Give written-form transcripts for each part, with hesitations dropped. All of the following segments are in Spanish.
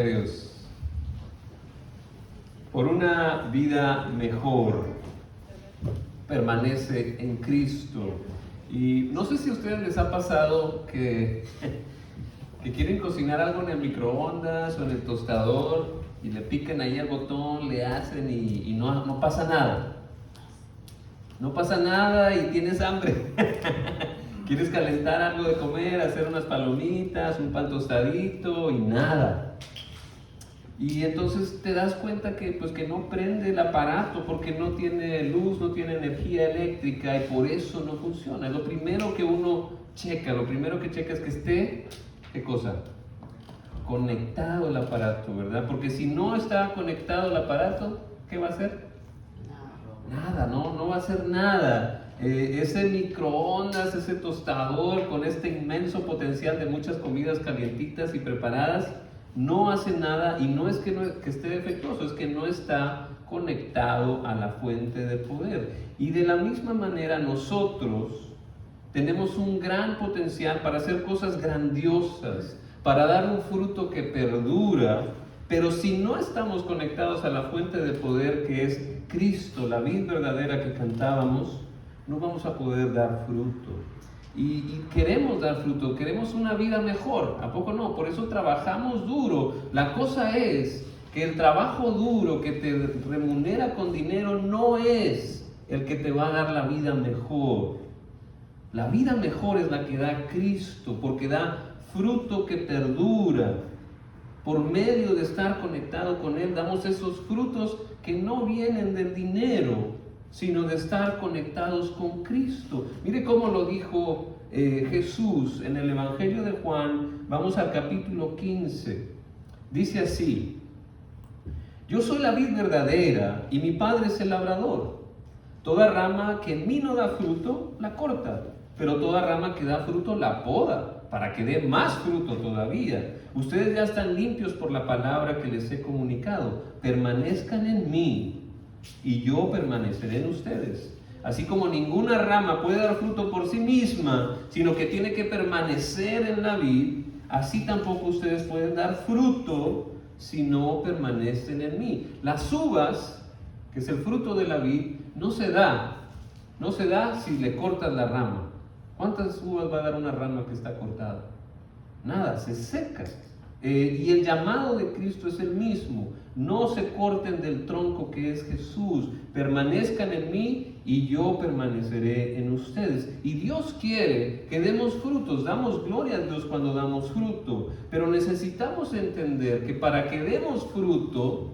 Dios, por una vida mejor, permanece en Cristo. Y no sé si a ustedes les ha pasado que quieren cocinar algo en el microondas o en el tostador y le pican ahí el botón, le hacen y no pasa nada. No pasa nada y tienes hambre. Quieres calentar algo de comer, hacer unas palomitas, un pan tostadito y nada. Y entonces te das cuenta que no prende el aparato porque no tiene luz, no tiene energía eléctrica y por eso no funciona. Lo primero que uno checa, es que esté, ¿qué cosa? Conectado el aparato, ¿verdad? Porque si no está conectado el aparato, ¿qué va a hacer? Nada, no va a hacer nada. Ese microondas, ese tostador con este inmenso potencial de muchas comidas calientitas y preparadas, no hace nada y no es que esté defectuoso, es que no está conectado a la fuente de poder. Y de la misma manera nosotros tenemos un gran potencial para hacer cosas grandiosas, para dar un fruto que perdura, pero si no estamos conectados a la fuente de poder que es Cristo, la vid verdadera que cantábamos, no vamos a poder dar fruto. Y queremos dar fruto, queremos una vida mejor, ¿a poco no? Por eso trabajamos duro. La cosa es que el trabajo duro que te remunera con dinero no es el que te va a dar la vida mejor. La vida mejor es la que da Cristo, porque da fruto que perdura. Por medio de estar conectado con Él, damos esos frutos que no vienen del dinero, sino de estar conectados con Cristo. Mire cómo lo dijo Jesús en el Evangelio de Juan. Vamos al capítulo 15. Dice así: yo soy la vid verdadera y mi Padre es el labrador. Toda rama que en mí no da fruto, la corta, pero toda rama que da fruto, la poda, para que dé más fruto todavía. Ustedes ya están limpios por la palabra que les he comunicado. Permanezcan en mí y yo permaneceré en ustedes. Así como ninguna rama puede dar fruto por sí misma, sino que tiene que permanecer en la vid, así tampoco ustedes pueden dar fruto si no permanecen en mí. Las uvas, que es el fruto de la vid, no se da si le cortas la rama. ¿Cuántas uvas va a dar una rama que está cortada? Nada, se seca. Y el llamado de Cristo es el mismo: no se corten del tronco que es Jesús, permanezcan en mí y yo permaneceré en ustedes. Y Dios quiere que demos frutos, damos gloria a Dios cuando damos fruto, pero necesitamos entender que para que demos fruto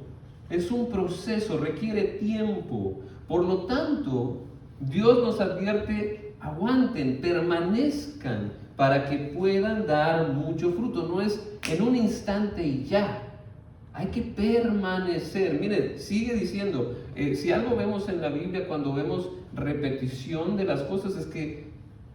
es un proceso, requiere tiempo. Por lo tanto, Dios nos advierte: aguanten, permanezcan, para que puedan dar mucho fruto. No es en un instante y ya. Hay que permanecer. Mire, sigue diciendo, si algo vemos en la Biblia cuando vemos repetición de las cosas es que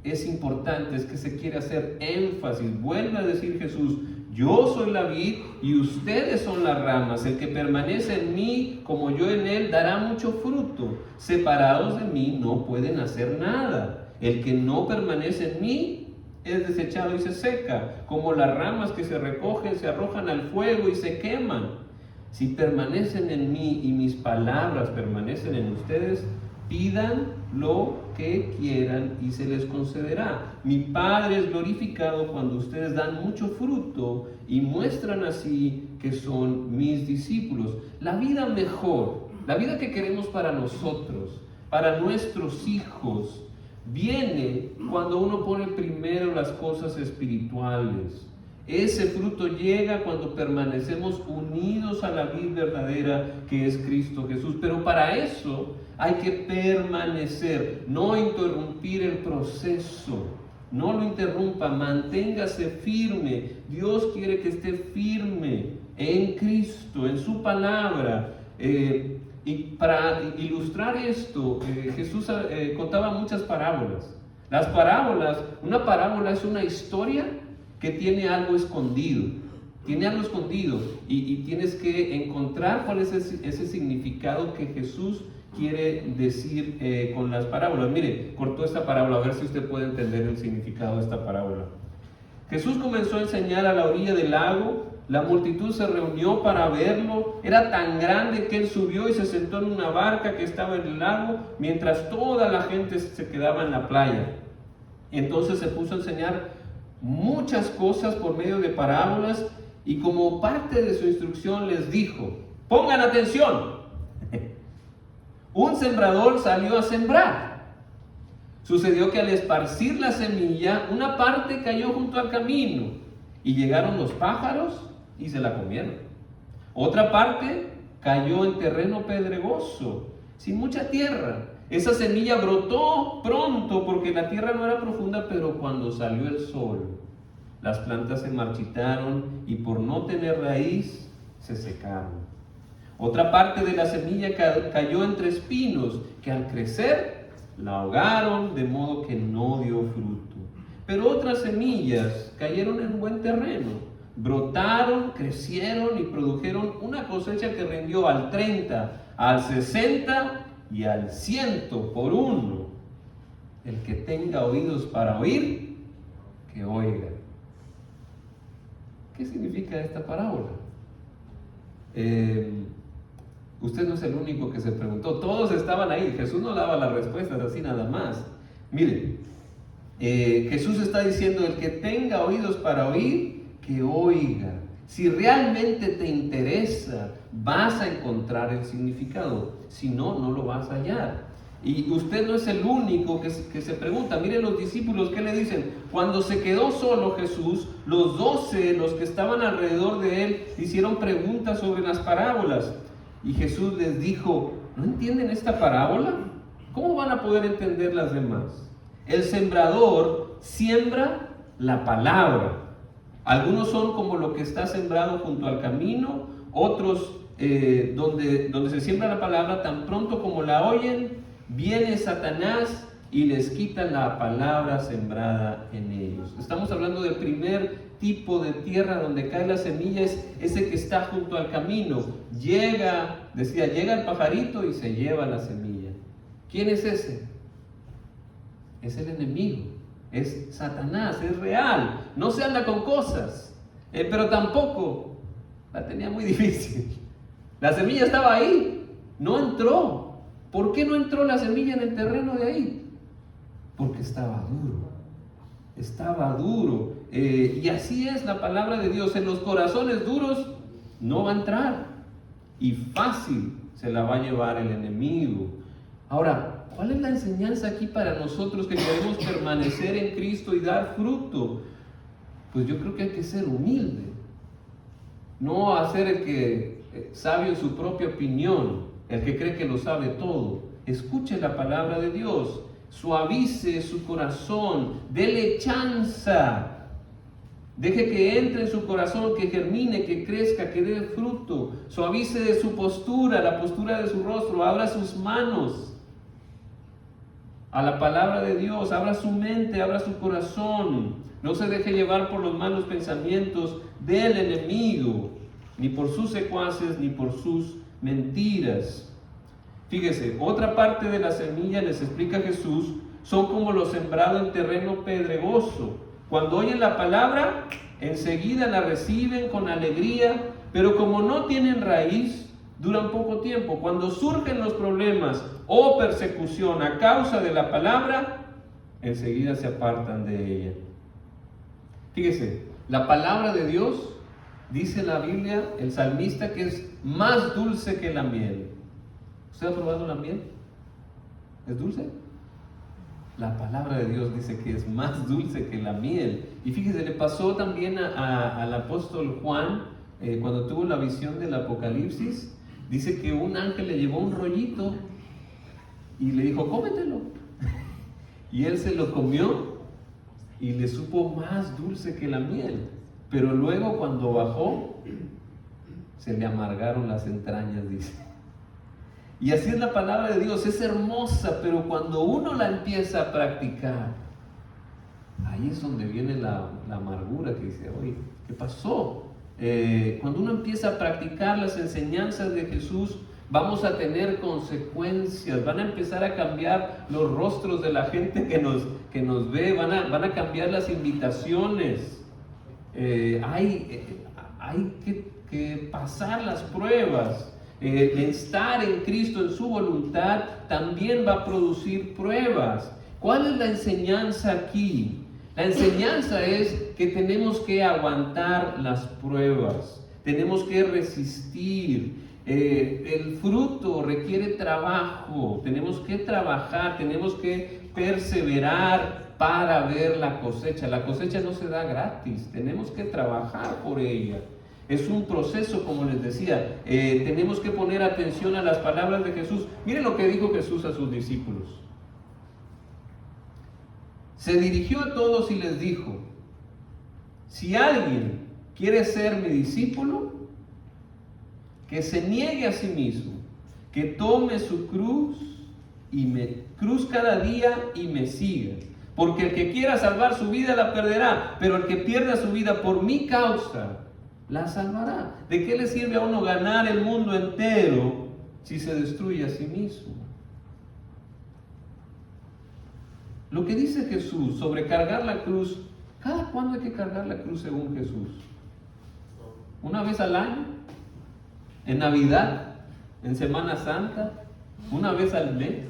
es importante, es que se quiere hacer énfasis. Vuelve a decir Jesús: yo soy la vid y ustedes son las ramas. El que permanece en mí como yo en él dará mucho fruto. Separados de mí no pueden hacer nada. El que no permanece en mí es desechado y se seca, como las ramas que se recogen, se arrojan al fuego y se queman. Si permanecen en mí y mis palabras permanecen en ustedes, pidan lo que quieran y se les concederá. Mi Padre es glorificado cuando ustedes dan mucho fruto y muestran así que son mis discípulos. La vida mejor, la vida que queremos para nosotros, para nuestros hijos, viene cuando uno pone primero las cosas espirituales. Ese fruto llega cuando permanecemos unidos a la vid verdadera que es Cristo Jesús. Pero para eso hay que permanecer, no interrumpir el proceso. No lo interrumpa, manténgase firme. Dios quiere que esté firme en Cristo, en su palabra. Y para ilustrar esto, Jesús contaba muchas parábolas. Las parábolas, una parábola es una historia que tiene algo escondido. Tiene algo escondido y tienes que encontrar cuál es ese significado que Jesús quiere decir con las parábolas. Mire, cortó esta parábola, a ver si usted puede entender el significado de esta parábola. Jesús comenzó a enseñar a la orilla del lago. La multitud se reunió para verlo. Era tan grande que él subió y se sentó en una barca que estaba en el lago, mientras toda la gente se quedaba en la playa. Y entonces se puso a enseñar muchas cosas por medio de parábolas, y como parte de su instrucción les dijo: pongan atención. Un sembrador salió a sembrar. Sucedió que al esparcir la semilla, una parte cayó junto al camino, y llegaron los pájaros y se la comieron. Otra parte cayó en terreno pedregoso, sin mucha tierra. Esa semilla brotó pronto porque la tierra no era profunda, pero cuando salió el sol, las plantas se marchitaron y por no tener raíz, se secaron. Otra parte de la semilla cayó entre espinos, que al crecer la ahogaron, de modo que no dio fruto. Pero otras semillas cayeron en buen terreno, brotaron, crecieron y produjeron una cosecha que rindió al 30, al 60 y al 100 por uno. El que tenga oídos para oír, que oiga. ¿Qué significa esta parábola? Usted no es el único que se preguntó, todos estaban ahí. Jesús no daba las respuestas así nada más. Mire, Jesús está diciendo: el que tenga oídos para oír, que oiga. Si realmente te interesa, vas a encontrar el significado. Si no, no lo vas a hallar. Y usted no es el único que se pregunta. Miren los discípulos, ¿qué le dicen? Cuando se quedó solo Jesús, los 12, los que estaban alrededor de él, hicieron preguntas sobre las parábolas. Y Jesús les dijo: ¿no entienden esta parábola? ¿Cómo van a poder entender las demás? El sembrador siembra la palabra. Algunos son como lo que está sembrado junto al camino, otros donde se siembra la palabra, tan pronto como la oyen, viene Satanás y les quita la palabra sembrada en ellos. Estamos hablando del primer tipo de tierra donde cae la semilla, es ese que está junto al camino. Llega el pajarito y se lleva la semilla. ¿Quién es ese? Es el enemigo, es Satanás, es real, no se anda con cosas, pero tampoco la tenía muy difícil. La semilla estaba ahí, no entró. ¿Por qué no entró la semilla en el terreno de ahí? Porque estaba duro. Y así es la palabra de Dios: en los corazones duros no va a entrar, y fácil se la va a llevar el enemigo. Ahora, ¿cuál es la enseñanza aquí para nosotros que queremos permanecer en Cristo y dar fruto? Pues yo creo que hay que ser humilde, no hacer el que sabio en su propia opinión, el que cree que lo sabe todo. Escuche la palabra de Dios, suavice su corazón, dele chanza, deje que entre en su corazón, que germine, que crezca, que dé fruto. Suavice de su postura, la postura de su rostro, abra sus manos a la palabra de Dios, abra su mente, abra su corazón. No se deje llevar por los malos pensamientos del enemigo, ni por sus secuaces, ni por sus mentiras. Fíjese, otra parte de la semilla, les explica Jesús, son como lo sembrado en terreno pedregoso. Cuando oyen la palabra, enseguida la reciben con alegría, pero como no tienen raíz, duran poco tiempo. Cuando surgen los problemas o persecución a causa de la palabra, enseguida se apartan de ella. Fíjese, la palabra de Dios, dice la Biblia, el salmista, que es más dulce que la miel. ¿Usted ha probado la miel? ¿Es dulce? La palabra de Dios dice que es más dulce que la miel. Y fíjese, le pasó también al apóstol Juan, cuando tuvo la visión del Apocalipsis. Dice que un ángel le llevó un rollito y le dijo: cómetelo. Y él se lo comió y le supo más dulce que la miel. Pero luego, cuando bajó, se le amargaron las entrañas, dice. Y así es la palabra de Dios, es hermosa, pero cuando uno la empieza a practicar, ahí es donde viene la amargura, que dice: oye, ¿qué pasó? Cuando uno empieza a practicar las enseñanzas de Jesús, vamos a tener consecuencias, van a empezar a cambiar los rostros de la gente que nos ve, van a cambiar las invitaciones. hay que pasar las pruebas. Estar en Cristo, en su voluntad, también va a producir pruebas. ¿Cuál es la enseñanza aquí? La enseñanza es que tenemos que aguantar las pruebas, tenemos que resistir. El fruto requiere trabajo, tenemos que trabajar, tenemos que perseverar para ver la cosecha. La cosecha no se da gratis, tenemos que trabajar por ella. Es un proceso, como les decía. Tenemos que poner atención a las palabras de Jesús. Miren lo que dijo Jesús a sus discípulos. Se dirigió a todos y les dijo: si alguien quiere ser mi discípulo, que se niegue a sí mismo, que tome su cruz cada día y me siga. Porque el que quiera salvar su vida la perderá, pero el que pierda su vida por mi causa la salvará. ¿De qué le sirve a uno ganar el mundo entero si se destruye a sí mismo? Lo que dice Jesús sobre cargar la cruz, ¿cada cuándo hay que cargar la cruz según Jesús? ¿Una vez al año? ¿En Navidad? ¿En Semana Santa? ¿Una vez al mes?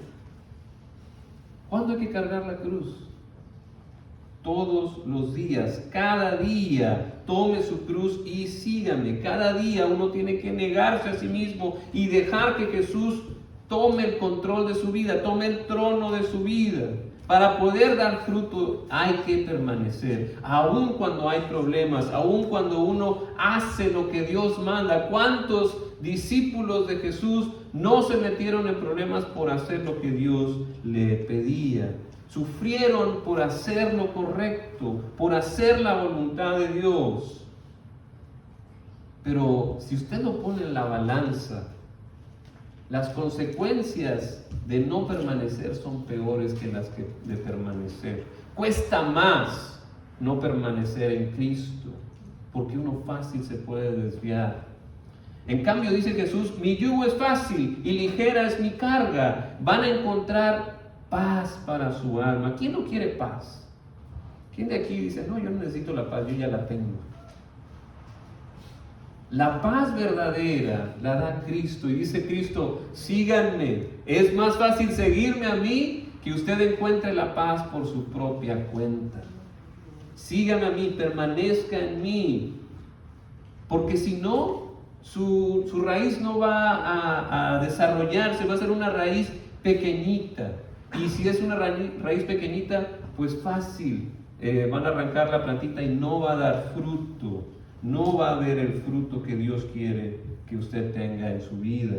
¿Cuándo hay que cargar la cruz? Todos los días, cada día, tome su cruz y sígame. Cada día uno tiene que negarse a sí mismo y dejar que Jesús tome el control de su vida, tome el trono de su vida. Para poder dar fruto hay que permanecer, aun cuando hay problemas, aun cuando uno hace lo que Dios manda. ¿Cuántos discípulos de Jesús no se metieron en problemas por hacer lo que Dios le pedía? Sufrieron por hacer lo correcto, por hacer la voluntad de Dios. Pero si usted lo pone en la balanza, las consecuencias de no permanecer son peores que las de permanecer. Cuesta más no permanecer en Cristo, porque uno fácil se puede desviar. En cambio dice Jesús: mi yugo es fácil y ligera es mi carga. Van a encontrar paz para su alma. ¿Quién no quiere paz? ¿Quién de aquí dice: no, yo no necesito la paz, yo ya la tengo? La paz verdadera la da Cristo, y dice Cristo: síganme. Es más fácil seguirme a mí que usted encuentre la paz por su propia cuenta. Síganme a mí, permanezca en mí, porque si no, su raíz no va a desarrollarse, va a ser una raíz pequeñita. Y si es una raíz pequeñita, pues fácil, van a arrancar la plantita y no va a dar fruto. No va a haber el fruto que Dios quiere que usted tenga en su vida.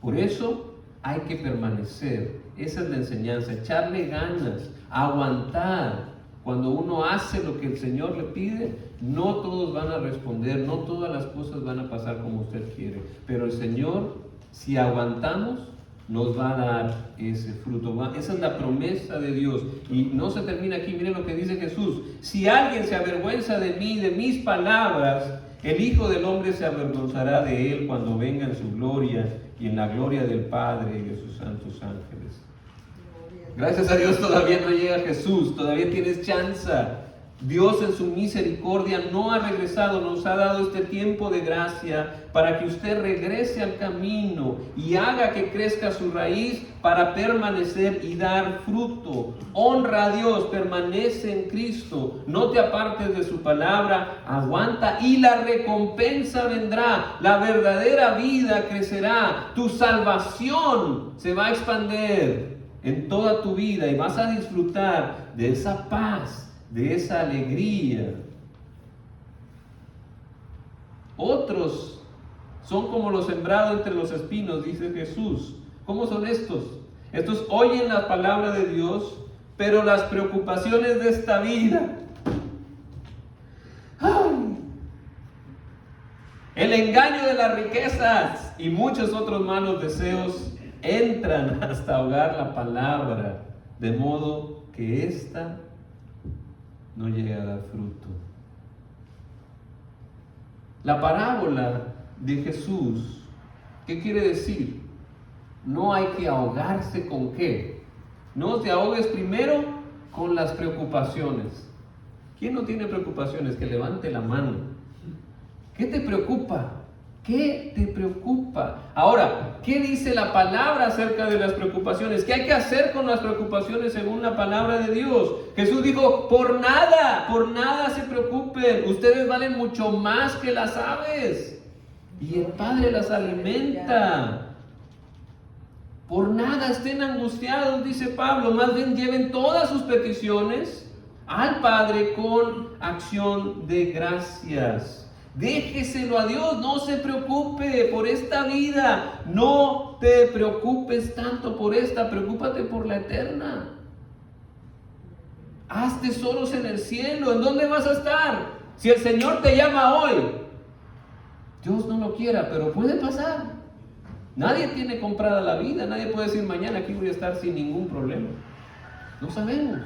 Por eso hay que permanecer. Esa es la enseñanza, echarle ganas, aguantar. Cuando uno hace lo que el Señor le pide, no todos van a responder, no todas las cosas van a pasar como usted quiere. Pero el Señor, si aguantamos, nos va a dar ese fruto. Esa es la promesa de Dios. Y no se termina aquí. Miren lo que dice Jesús: si alguien se avergüenza de mí, de mis palabras, el Hijo del Hombre se avergonzará de él cuando venga en su gloria y en la gloria del Padre y de sus santos ángeles. Gracias a Dios todavía no llega Jesús, todavía tienes chance. Dios en su misericordia no ha regresado, nos ha dado este tiempo de gracia para que usted regrese al camino y haga que crezca su raíz para permanecer y dar fruto. Honra a Dios, permanece en Cristo, no te apartes de su palabra, aguanta y la recompensa vendrá, la verdadera vida crecerá, tu salvación se va a expandir en toda tu vida y vas a disfrutar de esa paz, de esa alegría. Otros son como los sembrados entre los espinos, dice Jesús. ¿Cómo son estos? Estos oyen la palabra de Dios, pero las preocupaciones de esta vida, el engaño de las riquezas y muchos otros malos deseos entran hasta ahogar la palabra, de modo que ésta no llega a dar fruto. La parábola de Jesús, ¿qué quiere decir? No hay que ahogarse con ¿qué? No te ahogues primero con las preocupaciones. ¿Quién no tiene preocupaciones? Que levante la mano. ¿Qué te preocupa? ¿Qué te preocupa? Ahora, ¿qué dice la palabra acerca de las preocupaciones? ¿Qué hay que hacer con las preocupaciones según la palabra de Dios? Jesús dijo, por nada se preocupen. Ustedes valen mucho más que las aves. Y el Padre las alimenta. Por nada estén angustiados, dice Pablo. Más bien lleven todas sus peticiones al Padre con acción de gracias. Déjeselo a Dios, no se preocupe por esta vida, no te preocupes tanto por esta, preocúpate por la eterna. Haz tesoros en el cielo. ¿En dónde vas a estar? Si el Señor te llama hoy, Dios no lo quiera, pero puede pasar. Nadie tiene comprada la vida, nadie puede decir mañana aquí voy a estar sin ningún problema. No sabemos.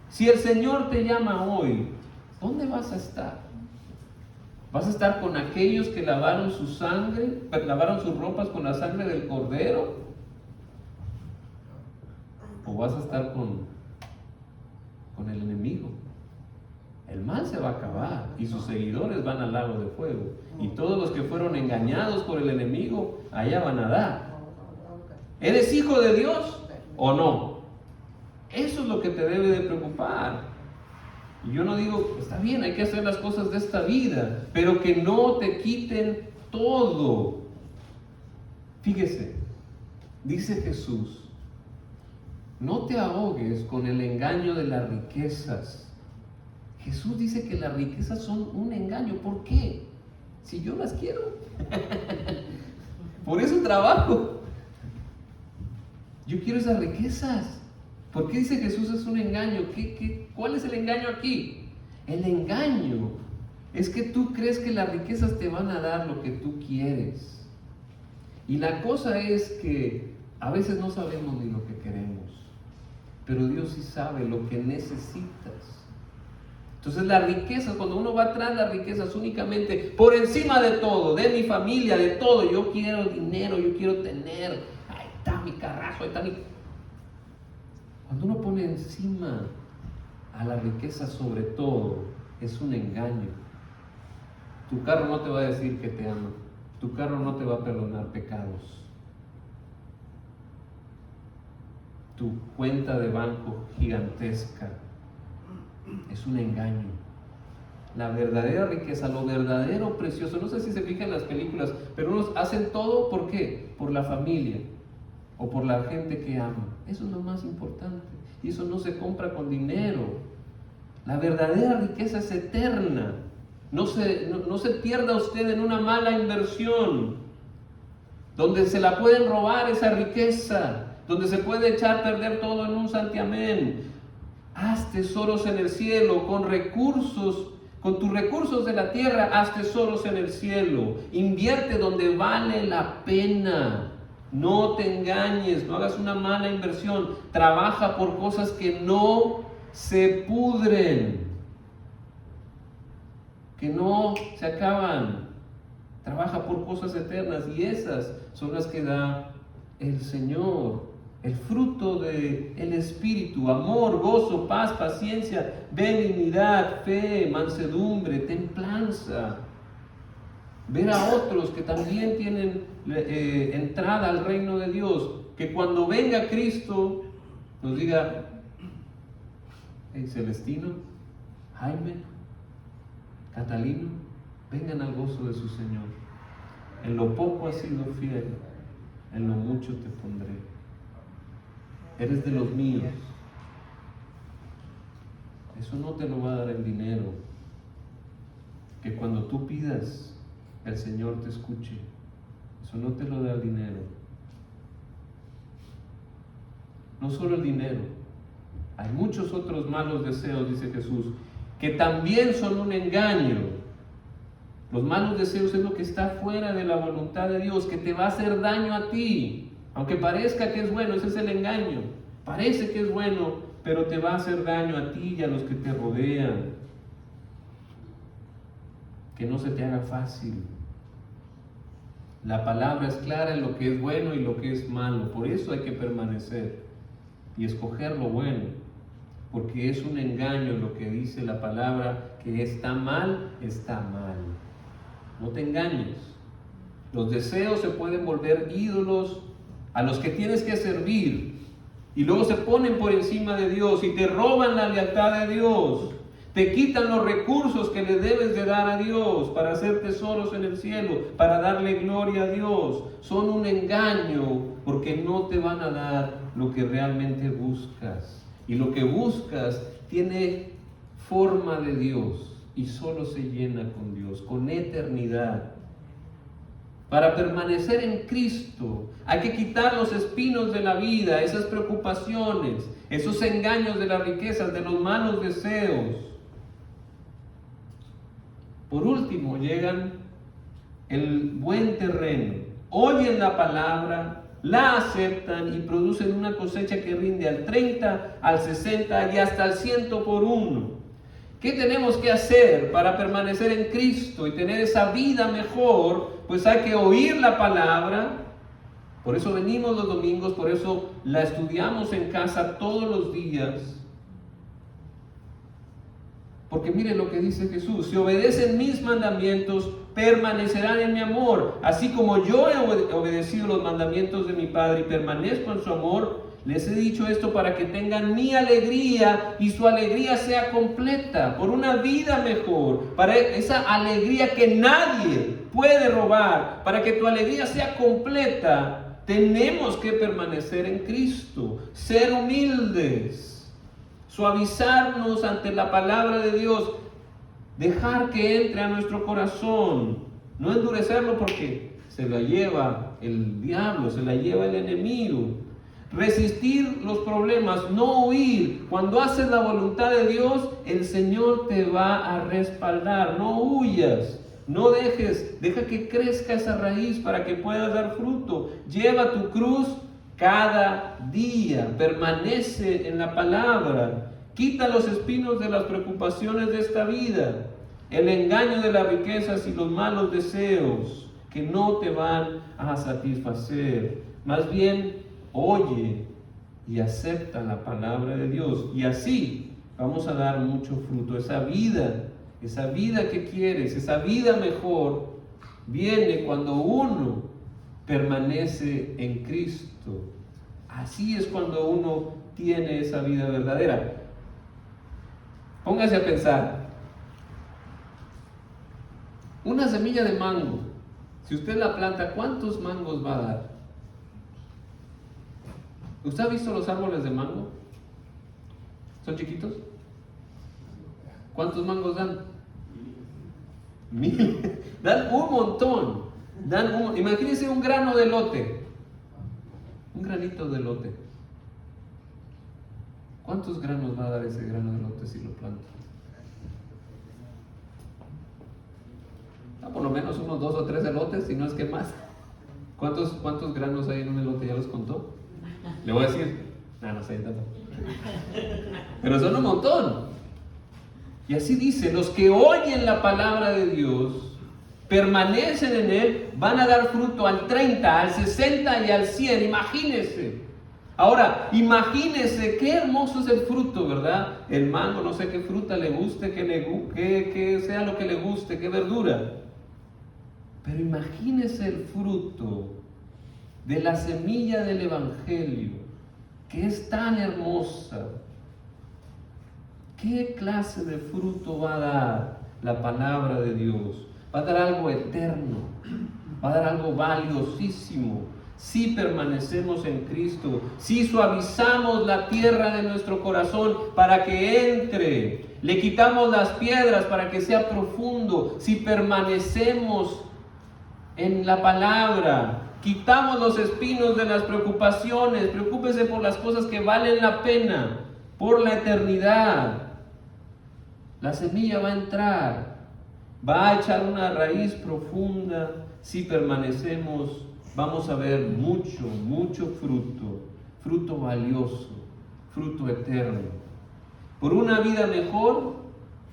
Si el Señor te llama hoy, ¿dónde vas a estar? ¿Vas a estar con aquellos que lavaron su sangre, lavaron sus ropas con la sangre del Cordero? ¿O vas a estar con el enemigo? El mal se va a acabar y sus seguidores van al lago de fuego. Y todos los que fueron engañados por el enemigo, allá van a dar. ¿Eres hijo de Dios o no? Eso es lo que te debe de preocupar. Y yo no digo, está bien, hay que hacer las cosas de esta vida, pero que no te quiten todo. Fíjese, dice Jesús, no te ahogues con el engaño de las riquezas. Jesús dice que las riquezas son un engaño. ¿Por qué? Si yo las quiero. Por eso trabajo. Yo quiero esas riquezas. ¿Por qué dice Jesús es un engaño? ¿Cuál es el engaño aquí? El engaño es que tú crees que las riquezas te van a dar lo que tú quieres. Y la cosa es que a veces no sabemos ni lo que queremos, pero Dios sí sabe lo que necesitas. Entonces las riquezas, cuando uno va atrás de las riquezas únicamente por encima de todo, de mi familia, de todo, yo quiero dinero, yo quiero tener, ahí está mi carrazo, ahí está mi... Cuando uno pone encima a la riqueza sobre todo, es un engaño. Tu carro no te va a decir que te ama. Tu carro no te va a perdonar pecados. Tu cuenta de banco gigantesca es un engaño. La verdadera riqueza, lo verdadero precioso, no sé si se fijan en las películas, pero unos hacen todo, ¿por qué? Por la familia o por la gente que ama. Eso es lo más importante. Y eso no se compra con dinero. La verdadera riqueza es eterna. No se pierda usted en una mala inversión, donde se la pueden robar esa riqueza, donde se puede echar a perder todo en un santiamén. Haz tesoros en el cielo con tus recursos de la tierra, haz tesoros en el cielo. Invierte donde vale la pena. No te engañes, no hagas una mala inversión. Trabaja por cosas que no se pudren, que no se acaban. Trabaja por cosas eternas y esas son las que da el Señor. El fruto del Espíritu: amor, gozo, paz, paciencia, benignidad, fe, mansedumbre, templanza. Ver a otros que también tienen entrada al reino de Dios, que cuando venga Cristo nos diga: hey, Celestino, Jaime, Catalino, vengan al gozo de su Señor. En lo poco has sido fiel, en lo mucho te pondré. Eres de los míos. Eso no te lo va a dar el dinero. Que cuando tú pidas, el Señor te escuche. Eso no te lo da el dinero. No solo el dinero. Hay muchos otros malos deseos, dice Jesús, que también son un engaño. Los malos deseos es lo que está fuera de la voluntad de Dios, que te va a hacer daño a ti. Aunque parezca que es bueno, ese es el engaño. Parece que es bueno, pero te va a hacer daño a ti y a los que te rodean. Que no se te haga fácil. La palabra es clara en lo que es bueno y lo que es malo. Por eso hay que permanecer y escoger lo bueno. porque es un engaño lo que dice la palabra, que está mal, está mal. No te engañes. Los deseos se pueden volver ídolos a los que tienes que servir, y luego se ponen por encima de Dios y te roban la lealtad de Dios. Te quitan los recursos que le debes de dar a Dios para hacer tesoros en el cielo, para darle gloria a Dios. Son un engaño porque no te van a dar lo que realmente buscas. Y lo que buscas tiene forma de Dios y solo se llena con Dios, con eternidad. Para permanecer en Cristo hay que quitar los espinos de la vida, esas preocupaciones, esos engaños de las riquezas, de los malos deseos. Por último, llegan el buen terreno, oyen la palabra, la aceptan y producen una cosecha que rinde al 30, al 60 y hasta al 100 por uno. ¿Qué tenemos que hacer para permanecer en Cristo y tener esa vida mejor? Pues hay que oír la palabra. Por eso venimos los domingos, por eso la estudiamos en casa todos los días. Porque mire lo que dice Jesús: si obedecen mis mandamientos, permanecerán en mi amor. Así como yo he obedecido los mandamientos de mi Padre y permanezco en su amor, les he dicho esto para que tengan mi alegría y su alegría sea completa, por una vida mejor, para esa alegría que nadie puede robar, para que tu alegría sea completa. Tenemos que permanecer en Cristo, ser humildes, suavizarnos ante la palabra de Dios, dejar que entre a nuestro corazón, no endurecerlo porque se la lleva el diablo, se la lleva el enemigo. Resistir los problemas, no huir. Cuando haces la voluntad de Dios, el Señor te va a respaldar. No huyas, no deja que crezca esa raíz para que puedas dar fruto. Lleva tu cruz cada día, permanece en la palabra, quita los espinos de las preocupaciones de esta vida, el engaño de las riquezas y los malos deseos que no te van a satisfacer. Más bien, oye y acepta la palabra de Dios, y así vamos a dar mucho fruto. Esa vida que quieres, esa vida mejor, viene cuando uno permanece en Cristo. Así es cuando uno tiene esa vida verdadera. Póngase a pensar, una semilla de mango, si usted la planta, ¿cuántos mangos va a dar? ¿Usted ha visto los árboles de mango? ¿Son chiquitos? ¿Cuántos mangos dan? 1000. Dan un montón. Imagínense un grano de elote. Un granito de elote. ¿Cuántos granos va a dar ese grano de elote si lo planta? Por lo menos unos 2 o 3 elotes, si no es que más. ¿Cuántos granos hay en un elote? ¿Ya los contó? Le voy a decir, no sé tanto. Pero son un montón. Y así dice, los que oyen la palabra de Dios, permanecen en él, van a dar fruto al 30, al 60 y al 100. Imagínense. Ahora, imagínense qué hermoso es el fruto, ¿verdad? El mango, no sé qué fruta le guste, que sea lo que le guste, qué verdura. Pero imagínense el fruto de la semilla del Evangelio, que es tan hermosa. ¿Qué clase de fruto va a dar la palabra de Dios? Va a dar algo eterno, va a dar algo valiosísimo. Si permanecemos en Cristo, si suavizamos la tierra de nuestro corazón para que entre, le quitamos las piedras para que sea profundo, si permanecemos en la palabra, quitamos los espinos de las preocupaciones, preocúpese por las cosas que valen la pena, por la eternidad. La semilla va a entrar, va a echar una raíz profunda. Si permanecemos, vamos a ver mucho fruto valioso, fruto eterno. Por una vida mejor,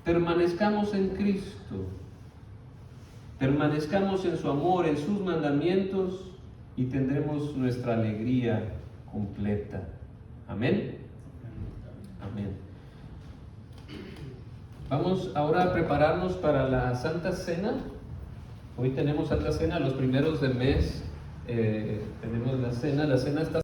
permanezcamos en Cristo, permanezcamos en su amor, en sus mandamientos, y tendremos nuestra alegría completa. Amén. Amén. Vamos ahora a prepararnos para la Santa Cena. Hoy tenemos Santa Cena, los primeros del mes tenemos la cena. La cena está